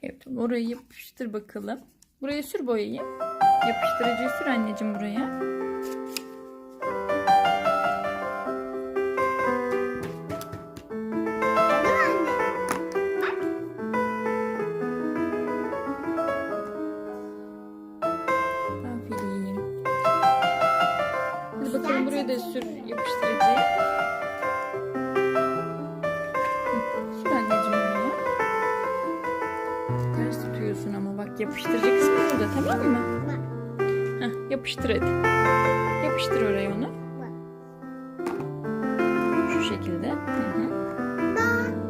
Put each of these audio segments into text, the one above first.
Evet, orayı yapıştır bakalım. Buraya sür boyayı. Yapıştırıcıyı sür anneciğim buraya. Aferin. Hadi bakalım buraya da sür yapıştırıcıyı. Sür anneciğim buraya. Ters tutuyorsun ama bak, yapıştırıcı kısmı burada, tamam mı? Heh, yapıştır hadi. Yapıştır oraya onu. Şu şekilde. Hı.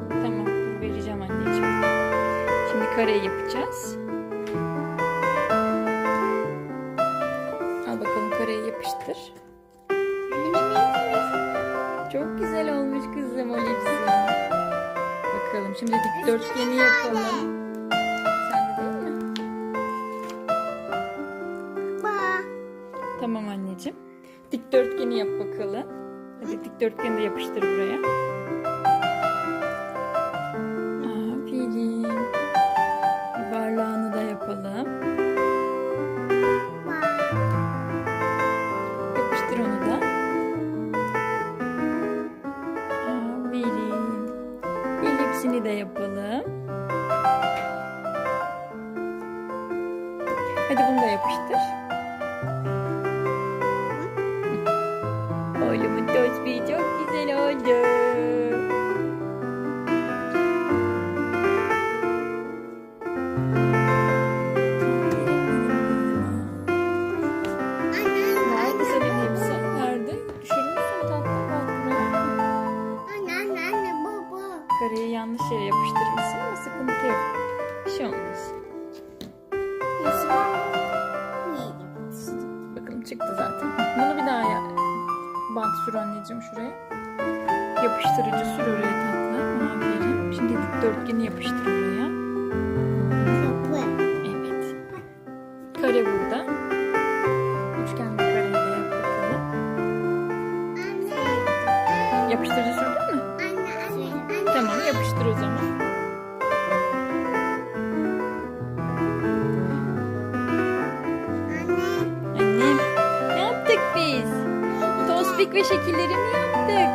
Tamam, dur vereceğim anneciğim. Şimdi kareyi yapacağız. Al bakalım, kareyi yapıştır. Çok güzel olmuş kızım o lipsi. Bakalım şimdi dikdörtgeni yapalım. Sen de değil mi? Tamam anneciğim. Dikdörtgeni yap bakalım. Hadi dikdörtgeni de yapıştır buraya. Aferin. Yuvarlağını da yapalım. Yapıştır onu da. Aferin. Elipsini de yapalım. Hadi bunu da yapıştır. Oğlumun tosbiği çok güzel oldu. Nerede senin hepsi? Nerede? Düşürmüşsün tatlım, bak buraya. Anne baba. Kareyi yanlış yere yapıştırmışsın ama sıkıntı yok. Bir şey olmaz. Bakalım çıktı zaten. Bunu bir daha bant sür anneciğim şuraya. Yapıştırıcı sür oraya tatlım. Aferin. Şimdi dikdörtgeni yapıştır oraya. Evet. Kare burada. Üçgen bir kareyi de yap bakalım. Yapıştırıcı sürdün mü? Tamam, yapıştır o zaman. Annem, ne yaptık biz? Tosbik ve şekilleri mi yaptık?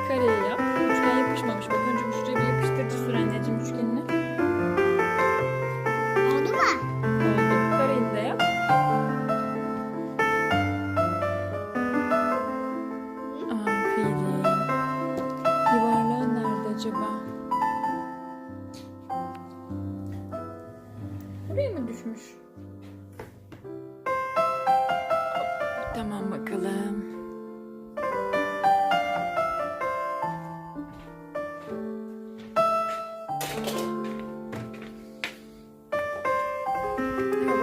Kareye yap. Üçgen yapışmamış. Bak, önce şuraya bir yapıştırıcı sür anneciğim üçgenine. Oldu mu? Oldu. Kareyi de yap. Aferin. Yuvarlağı nerede acaba? Buraya mı düşmüş? Tamam bakalım.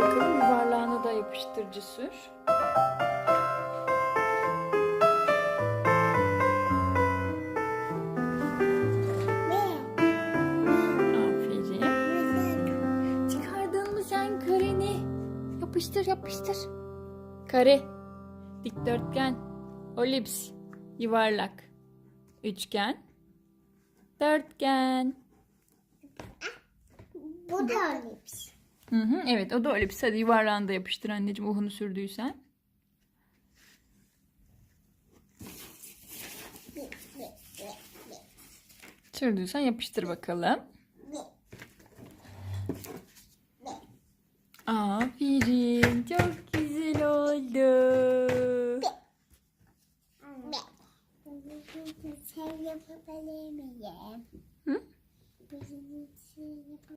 Bakalım, yuvarlağına da yapıştırıcı sür. Aferin. Çıkardın mı sen kareni? Yapıştır yapıştır. Kare, dikdörtgen, olips, yuvarlak, üçgen, dörtgen. Bu da olips. Evet, o da olips. Hadi yuvarlağını da yapıştır anneciğim, uhunu sürdüysen. Sürdüysen yapıştır bakalım. Aferin. Çok güzel oldu. Şey yapabilir miyim? Hı?